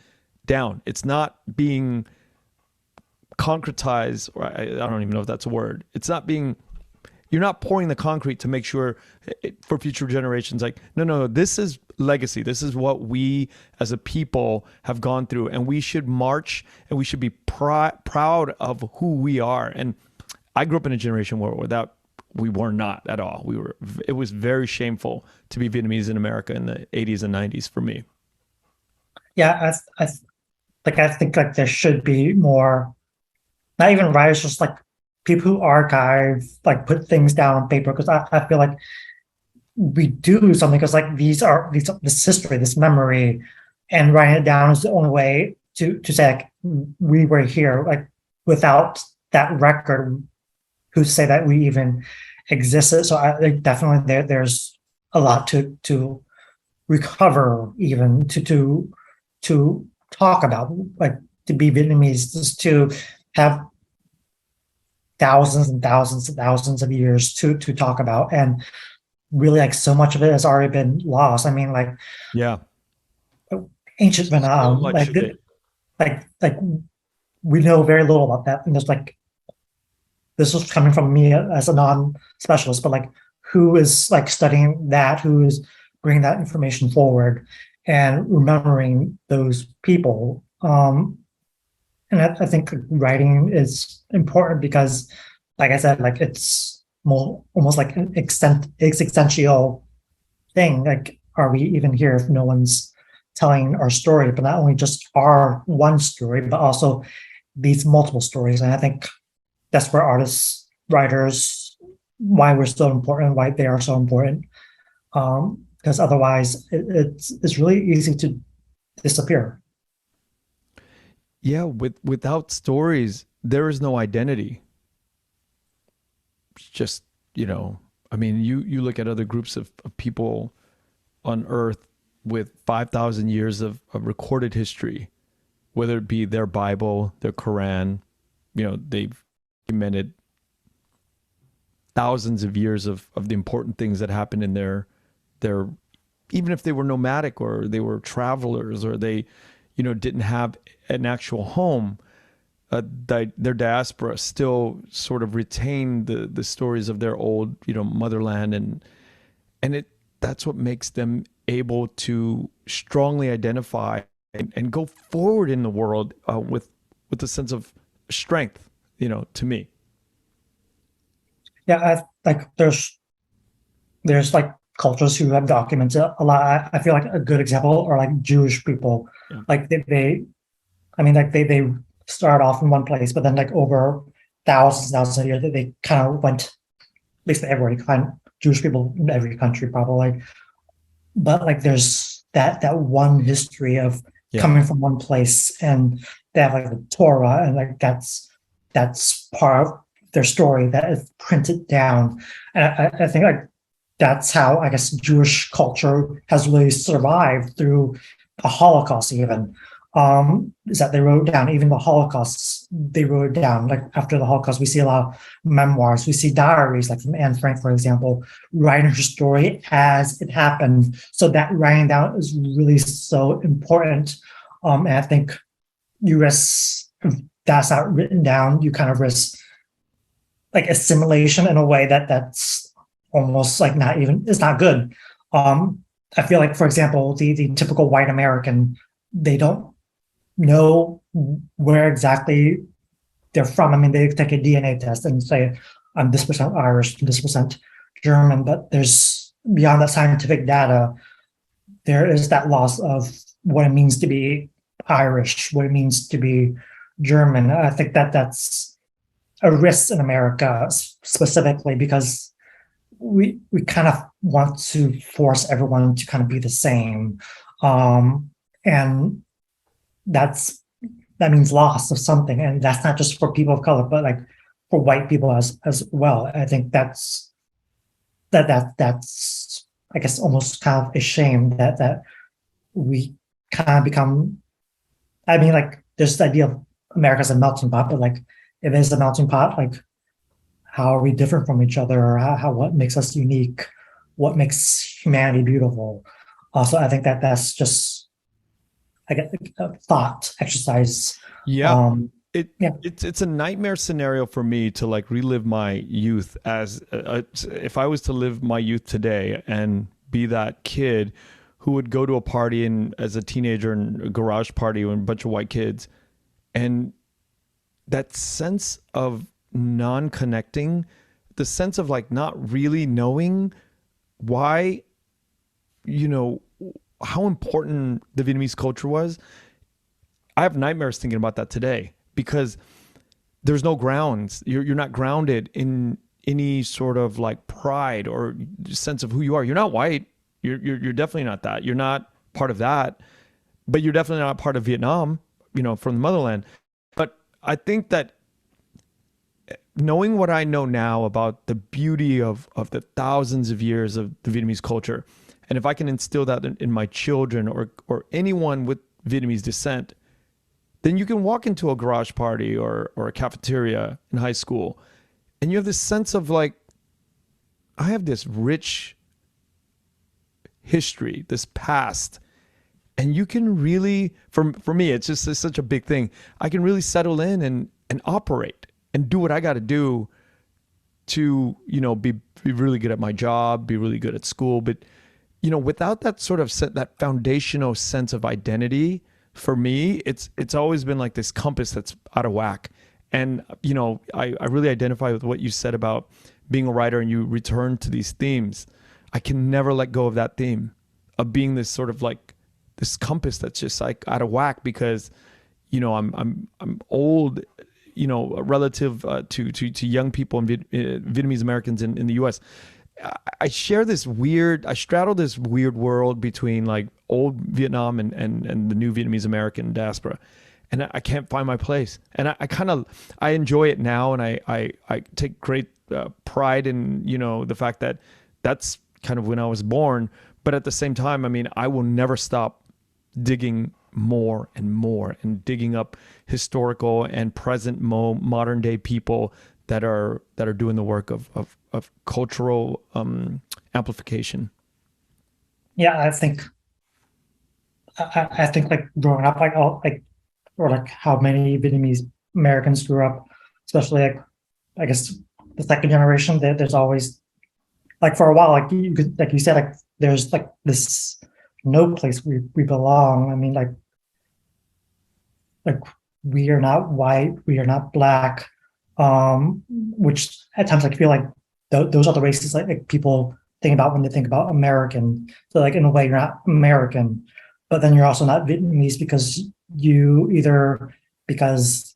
down. It's not being concretize, or I don't even know if that's a word. It's not being, you're not pouring the concrete to make sure for future generations, like, no, this is legacy. This is what we as a people have gone through, and we should march and we should be proud of who we are. And I grew up in a generation where we were not at all. It was very shameful to be Vietnamese in America in the 80s and 90s for me. Yeah, I think like there should be more, not even writers, just like people who archive, like put things down on paper. Because I feel like we do something, because like this history, this memory, and writing it down is the only way to say like we were here. Like without that record, who say that we even existed? So I think definitely there's a lot to recover, even to talk about, like to be Vietnamese, just to have thousands and thousands and thousands of years to talk about. And really, like, so much of it has already been lost. I mean, like, ancient Vietnam, like we know very little about that. And there's like, this was coming from me as a non-specialist, but like, who is like studying that, who is bringing that information forward and remembering those people. And I think writing is important because, like I said, like it's more almost like an existential thing. Like, are we even here if no one's telling our story? But not only just our one story, but also these multiple stories. And I think that's where artists, writers, why we're so important, why they are so important. Because otherwise, it's really easy to disappear. Yeah, without stories, there is no identity. It's just, I mean, you look at other groups of people on Earth with 5,000 years of recorded history, whether it be their Bible, their Quran, they've documented thousands of years of the important things that happened in their, even if they were nomadic or they were travelers or they, didn't have an actual home, their diaspora still sort of retained the stories of their old, motherland, and that's what makes them able to strongly identify and go forward in the world with a sense of strength, to me. Yeah, like there's like cultures who have documented a lot. I feel like a good example are like Jewish people. Yeah. Like I mean, like they start off in one place, but then like over thousands of years, they kind of went, at least everywhere. You find Jewish people in every country, probably. But like there's that one history of coming from one place, and they have like the Torah, and like that's part of their story that is printed down. And I think like that's how I guess Jewish culture has really survived through the Holocaust. Even is that they wrote down even the Holocaust. They wrote it down. Like after the Holocaust, we see a lot of memoirs. We see diaries, like from Anne Frank, for example, writing her story as it happened. So that writing down is really so important. And I think if that's not written down, you kind of risk like assimilation in a way that's almost like it's not good. I feel like, for example, the typical white American, they don't know where exactly they're from. I mean, they take a DNA test and say, I'm this percent Irish, this percent German, but there's beyond that scientific data, there is that loss of what it means to be Irish, what it means to be German. I think that's a risk in America specifically because we kind of want to force everyone to kind of be the same. And that means loss of something. And that's not just for people of color, but like for white people as well. I think that's I guess almost kind of a shame that we kind of become, I mean, like there's the idea of America as a melting pot, but like if it's a melting pot, like how are we different from each other? Or what makes us unique? What makes humanity beautiful? Also, I think that's just like a thought exercise. Yeah. It's a nightmare scenario for me to like relive my youth as if I was to live my youth today and be that kid who would go to a party and as a teenager in a garage party with a bunch of white kids, and that sense of non-connecting, the sense of like not really knowing why, how important the Vietnamese culture was. I have nightmares thinking about that today because there's no grounds. You're not grounded in any sort of like pride or sense of who you are. You're not white. You're definitely not that. You're not part of that, but you're definitely not part of Vietnam, from the motherland. But I think that knowing what I know now about the beauty of the thousands of years of the Vietnamese culture, and if I can instill that in my children or anyone with Vietnamese descent, then you can walk into a garage party or a cafeteria in high school, and you have this sense of like, I have this rich history, this past, and you can really, for me, it's such a big thing. I can really settle in and operate and do what I got to do to, be really good at my job, be really good at school. But, without that sort of that foundational sense of identity, for me, it's always been like this compass that's out of whack. And, I really identify with what you said about being a writer and you return to these themes. I can never let go of that theme of being this sort of like this compass that's just like out of whack because, I'm old, relative to young people and Vietnamese Americans in the U.S. I straddle this weird world between like old Vietnam and the new Vietnamese American diaspora. And I can't find my place. And I enjoy it now. And I take great pride in, the fact that that's kind of when I was born. But at the same time, I mean, I will never stop digging more and more and digging up historical and present modern day people that are doing the work of cultural amplification. Yeah, I think I think like growing up, like all like or like how many Vietnamese Americans grew up, especially like I guess the second generation. There's always like for a while, like you could like you said, like there's like this no place we belong. I mean, like we are not white, we are not black, which at times I feel like those are the races like people think about when they think about American. So like in a way you're not American, but then you're also not Vietnamese because you either because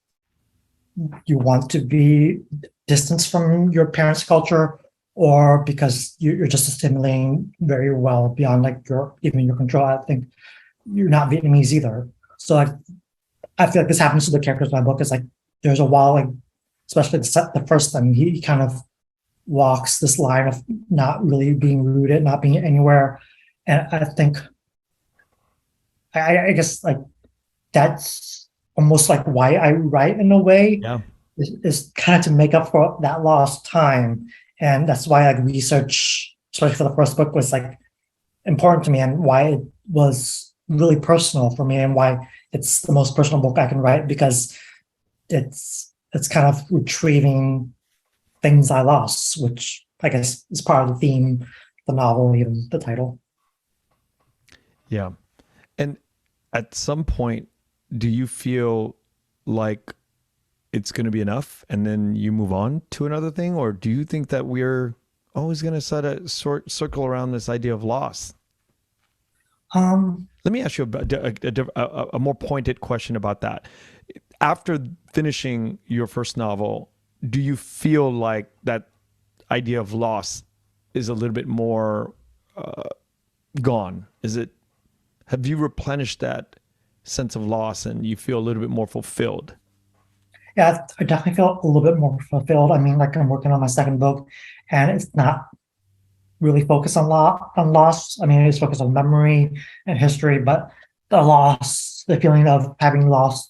you want to be distanced from your parents' culture or because you're just assimilating very well beyond like your even your control. I think you're not Vietnamese either. So I feel like this happens to the characters in my book. Is like there's a while, like especially the first time he kind of walks this line of not really being rooted, not being anywhere, and I think I guess like that's almost like why I write in a way Yeah. is kind of to make up for that lost time, and that's why like research, especially for the first book, was like important to me, and why it was really personal for me, and why it's the most personal book I can write because it's kind of retrieving things I lost, which I guess is part of the theme, the novel, even the title. Yeah. And at some point, do you feel like it's going to be enough and then you move on to another thing? Or do you think that we're always going to circle around this idea of loss? Let me ask you a more pointed question about that. After finishing your first novel, do you feel like that idea of loss is a little bit more gone? Have you replenished that sense of loss and you feel a little bit more fulfilled? Yeah, I definitely feel a little bit more fulfilled. I mean, like I'm working on my second book, and it's not really focused on loss. I mean, it's focused on memory and history, but the loss, the feeling of having lost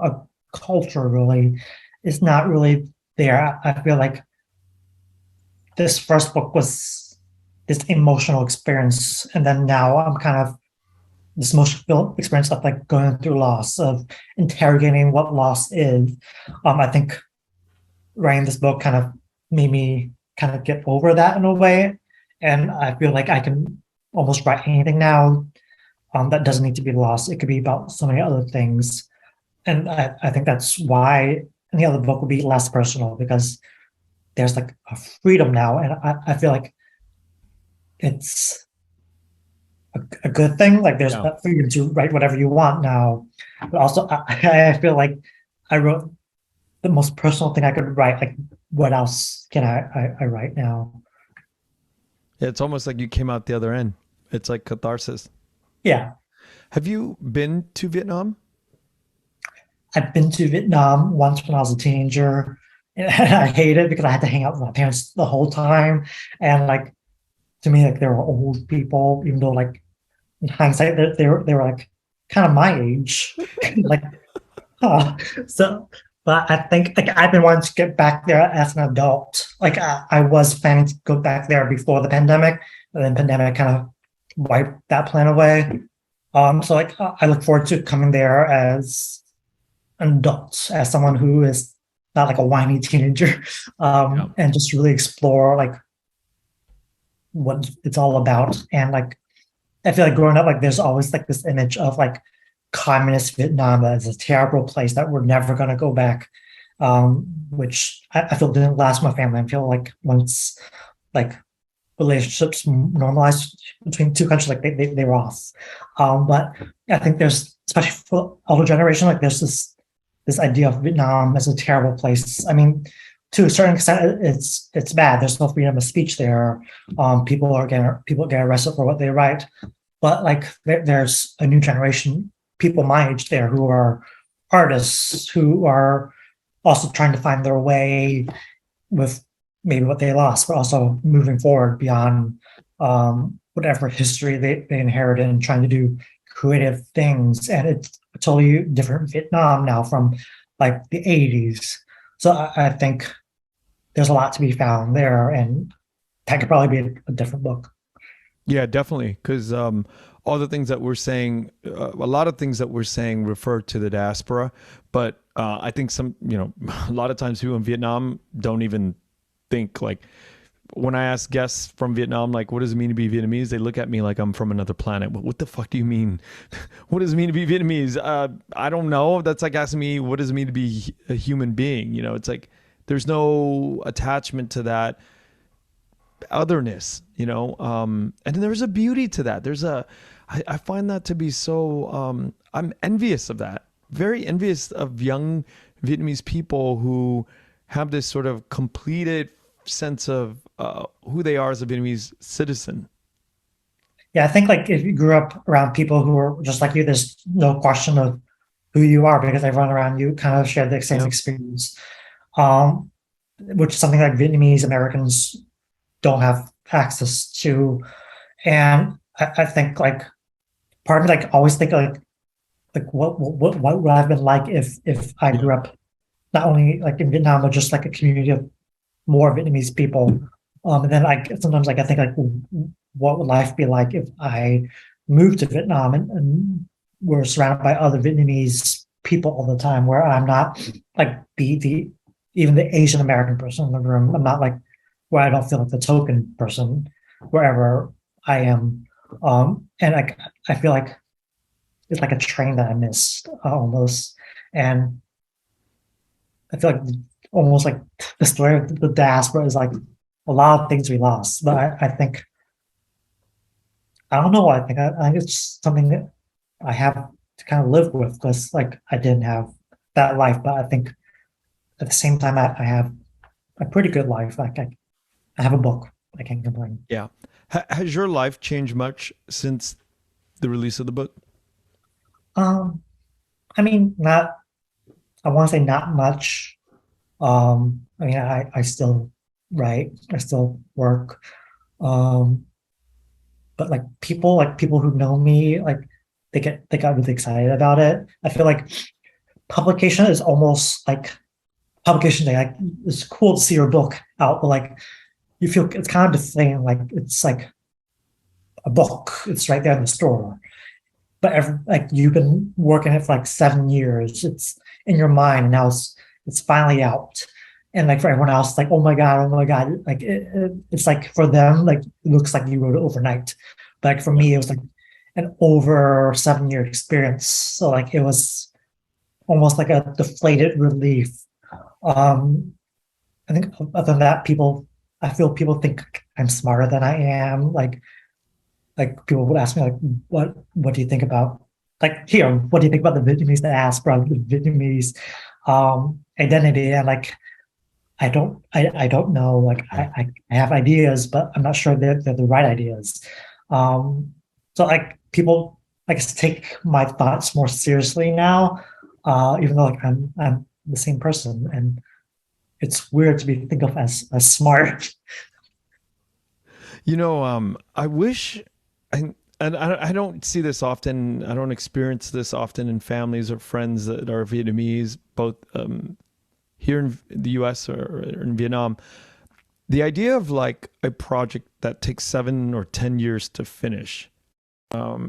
a culture, really, is not really there. I feel like this first book was this emotional experience, and then now I'm kind of this emotional experience of like going through loss, of interrogating what loss is. I think writing this book kind of made me kind of get over that in a way, and I feel like I can almost write anything now that doesn't need to be lost. It could be about so many other things, and I think that's why any other book would be less personal because there's like a freedom now, and I feel like it's a good thing. Like there's that freedom to write whatever you want now, but also I feel like I wrote the most personal thing I could write. Like what else can I write now? Yeah, it's almost like you came out the other end. It's like catharsis. Yeah, Have you been to Vietnam? I've been to Vietnam once when I was a teenager, and I hated it because I had to hang out with my parents the whole time, and like to me, like they were old people, even though like in hindsight they were like kind of my age, like huh. So. But I think like I've been wanting to get back there as an adult. Like I was planning to go back there before the pandemic, and then pandemic kind of wiped that plan away. So like I look forward to coming there as an adult, as someone who is not like a whiny teenager, and just really explore like what it's all about. And like I feel like growing up, like there's always like this image of like communist Vietnam as a terrible place that we're never going to go back, which I feel didn't last my family. I feel like once like relationships normalized between two countries, like they were off. But I think there's, especially for older generation, like there's this idea of Vietnam as a terrible place. I mean, to a certain extent, it's bad. There's no freedom of speech there. People get arrested for what they write. But like there's a new generation, people my age there, who are artists who are also trying to find their way with maybe what they lost, but also moving forward beyond whatever history they inherited and trying to do creative things. And it's a totally different Vietnam now from like the 80s. So I think there's a lot to be found there, and that could probably be a different book. Yeah, definitely. Because all the things that we're saying, a lot of things that we're saying refer to the diaspora. But I think a lot of times people in Vietnam don't even think like, when I ask guests from Vietnam, like, what does it mean to be Vietnamese? They look at me like I'm from another planet. What the fuck do you mean? What does it mean to be Vietnamese? I don't know. That's like asking me, what does it mean to be a human being? It's like there's no attachment to that otherness, and there's a beauty to that. I find that to be so, I'm envious of that, very envious of young Vietnamese people who have this sort of completed sense of who they are as a Vietnamese citizen. Yeah, I think like if you grew up around people who are just like you, there's no question of who you are because everyone around you kind of shared the same Yeah. experience. Which is something like Vietnamese Americans don't have access to. And I think like part of me like always think like what would I have been like if I Yeah. grew up not only like in Vietnam but just like a community of more Vietnamese people. And then like sometimes like I think like what would life be like if I moved to Vietnam and were surrounded by other Vietnamese people all the time, where I'm not like the even the Asian American person in the room. I'm not like where I don't feel like the token person wherever I am. And I feel like it's like a train that I missed almost. And I feel like almost like the story of the diaspora is like a lot of things we lost. But I think I don't know what I think. I think it's something that I have to kind of live with because like I didn't have that life. But I think at the same time I have a pretty good life. Like I have a book. I can't complain. Yeah. Has your life changed much since the release of the book? Um, I mean, not. I want to say not much. I mean, I still write. I still work. Um, but like people who know me, like they got really excited about it. I feel like publication is almost like publication day. Like it's cool to see your book out, but like you feel it's kind of deflating. Like it's like a book. It's right there in the store. But like you've been working it for like 7 years. It's in your mind, and now it's finally out. And like for everyone else, like oh my god, like it's like for them, like it looks like you wrote it overnight. But like for Yeah. me, it was like an over 7 year experience. So like it was almost like a deflated relief. Um, I think other than that, I feel people think I'm smarter than I am. Like people would ask me like, what do you think about like here? What do you think about the Vietnamese diaspora, the Vietnamese identity? And like I don't know. Like Yeah. I have ideas, but I'm not sure they're the right ideas. So like people I guess take my thoughts more seriously now, even though like I'm the same person, and it's weird to be think of as smart. I wish, I don't see this often. I don't experience this often in families or friends that are Vietnamese, both here in the U.S. or in Vietnam. The idea of like a project that takes 7 or 10 years to finish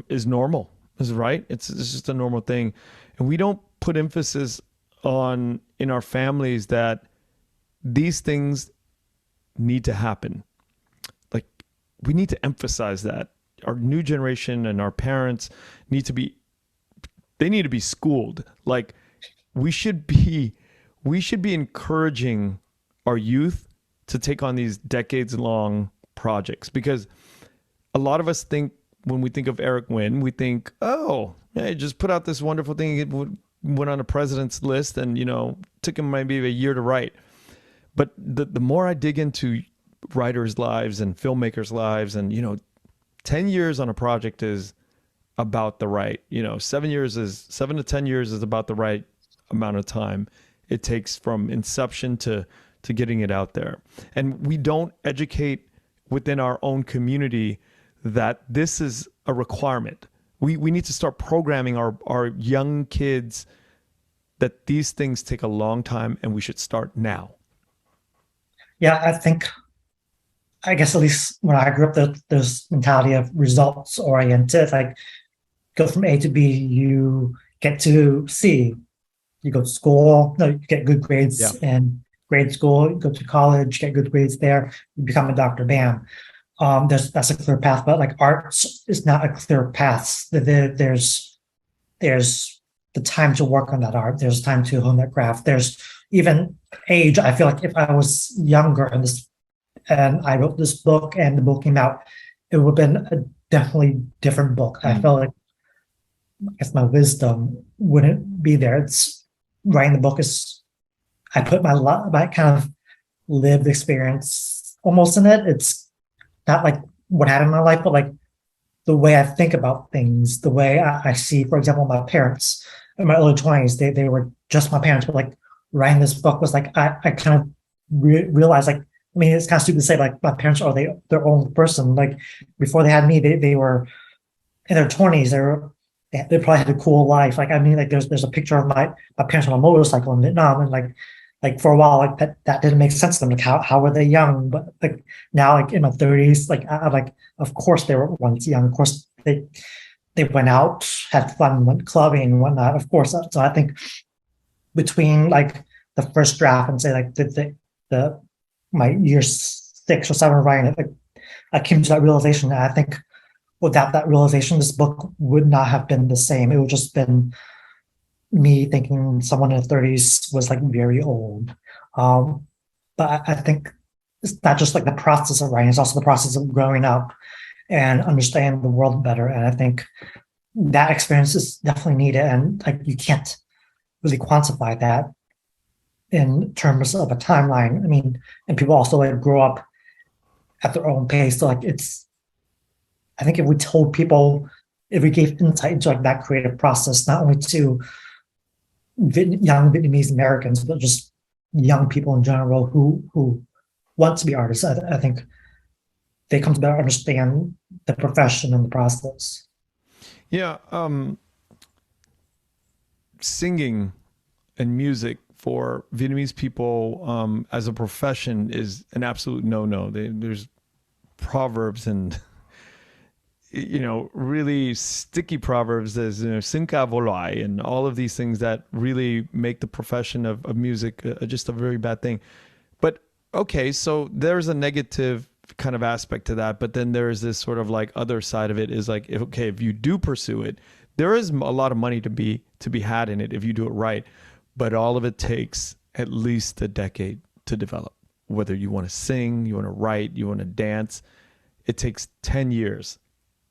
is normal. Is right. It's just a normal thing, and we don't put emphasis on in our families that these things need to happen. Like we need to emphasize that our new generation and our parents need to be they need to be schooled. Like we should be we should be encouraging our youth to take on these decades long projects, because a lot of us think, when we think of Eric Nguyen, we think, oh, yeah, he just put out this wonderful thing. It went on a president's list, and took him maybe a year to write. But the more I dig into writers' lives and filmmakers' lives, and 10 years on a project is about the right. 7 to 10 years is about the right amount of time it takes from inception to getting it out there. And we don't educate within our own community that this is a requirement. We need to start programming our young kids that these things take a long time and we should start now. Yeah, I think I guess at least when I grew up, there's mentality of results oriented. Like go from A to B, you get to C, you go to school, no, you get good grades Yeah. in grade school, you go to college, get good grades there, you become a doctor, bam. That's a clear path, but like arts is not a clear path. There's the time to work on that art. There's time to hone that craft. There's even age. I feel like if I was younger and I wrote this book and the book came out, it would have been a definitely different book. I felt like I guess my wisdom wouldn't be there. It's writing the book is I put my kind of lived experience almost in it. It's not like what happened in my life, but like the way I think about things, the way I see, for example, my parents in my early 20s, they were just my parents, but like writing this book was like, I kind of realized like, I mean, it's kind of stupid to say like my parents are their own person. Like before they had me, they were in their 20s. They probably had a cool life. Like, I mean, like there's a picture of my parents on a motorcycle in Vietnam, and like for a while, like that didn't make sense to them. Like how were they young? But like now, like in my 30s, like I like of course they were once young. Of course they went out, had fun, went clubbing and whatnot. Of course. So I think between like the first draft and say like the my year 6 or 7 of writing it, like I came to that realization that I think without that realization, this book would not have been the same. It would just been me thinking someone in their 30s was like very old. But I think it's not just like the process of writing, it's also the process of growing up and understanding the world better. And I think that experience is definitely needed. And like you can't really quantify that in terms of a timeline. I mean, and people also like grow up at their own pace. So like I think if we told people, if we gave insight into like that creative process, not only to young Vietnamese Americans, but just young people in general who want to be artists, I think they come to better understand the profession and the process. Yeah. Singing and music for Vietnamese people as a profession is an absolute no-no. There's proverbs and really sticky proverbs as "sin ca vô loại" and all of these things that really make the profession of music just a very bad thing. But okay, so there's a negative kind of aspect to that, but then there is this sort of like other side of it is like, if you do pursue it, there is a lot of money to be had in it if you do it right, but all of it takes at least a decade to develop. Whether you want to sing, you want to write, you want to dance, it takes 10 years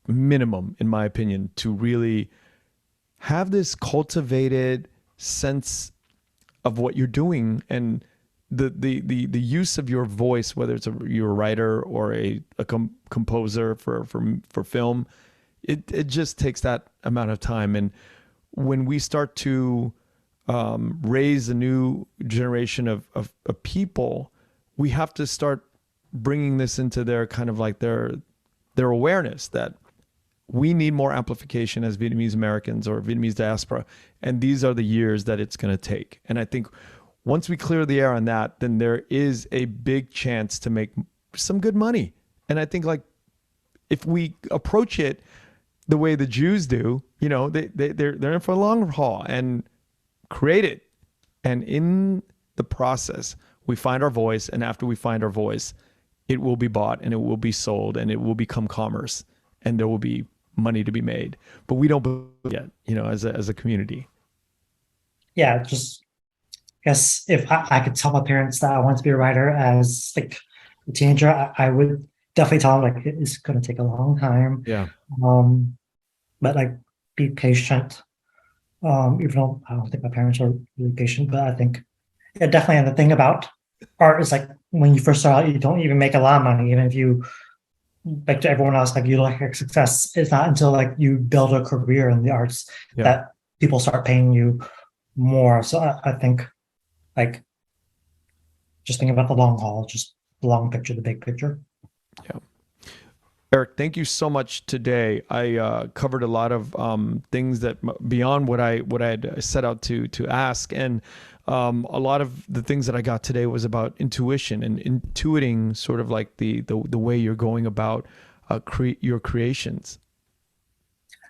minimum, in my opinion, to really have this cultivated sense of what you're doing and the use of your voice, whether it's you're a writer or a composer for film. It just takes that amount of time. And when we start to raise a new generation of people, we have to start bringing this into their kind of like their awareness that we need more amplification as Vietnamese Americans or Vietnamese diaspora. And these are the years that it's going to take. And I think once we clear the air on that, then there is a big chance to make some good money. And I think like if we approach it the way the Jews do, they're in for a long haul and create it. And in the process, we find our voice. And after we find our voice, it will be bought and it will be sold and it will become commerce and there will be money to be made. But we don't believe it yet, as a community. Yeah, just guess if I could tell my parents that I wanted to be a writer as like a teenager, I would definitely tell them like it's going to take a long time. Yeah. But like be patient. Even though I don't think my parents are really patient, but I think definitely. And the thing about art is like when you first start out, you don't even make a lot of money, even if you like to everyone else, like you look like success. It's not until like you build a career in the arts that people start paying you more. So I think like just think about the long haul, just the long picture, the big picture. Yeah. Eric, thank you so much today. I covered a lot of things that beyond what I had set out to ask, and a lot of the things that I got today was about intuition and intuiting sort of like the way you're going about your creations.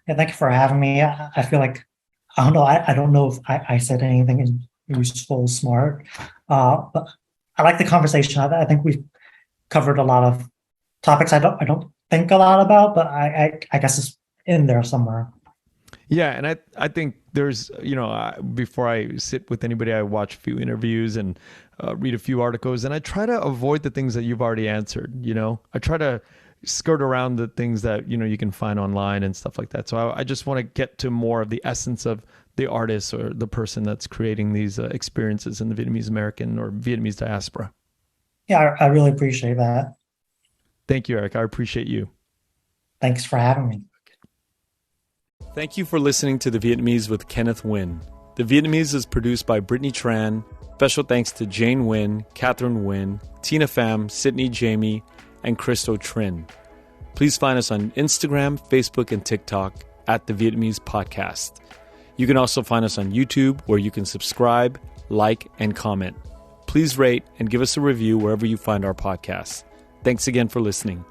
Yeah, thank you for having me. I feel like, I don't know, I don't know if I said anything useful, smart, but I like the conversation. I think we've covered a lot of topics I don't think a lot about, but I guess it's in there somewhere. Yeah, and I think there's, before I sit with anybody, I watch a few interviews and read a few articles, and I try to avoid the things that you've already answered. I try to skirt around the things that you can find online and stuff like that. So I just want to get to more of the essence of the artist or the person that's creating these experiences in the Vietnamese American or Vietnamese diaspora. Yeah, I really appreciate that. Thank you, Eric. I appreciate you. Thanks for having me. Thank you for listening to The Vietnamese with Kenneth Nguyen. The Vietnamese is produced by Brittany Tran. Special thanks to Jane Nguyen, Catherine Nguyen, Tina Pham, Sydney Jamie, and Christo Trin. Please find us on Instagram, Facebook, and TikTok at The Vietnamese Podcast. You can also find us on YouTube, where you can subscribe, like, and comment. Please rate and give us a review wherever you find our podcasts. Thanks again for listening.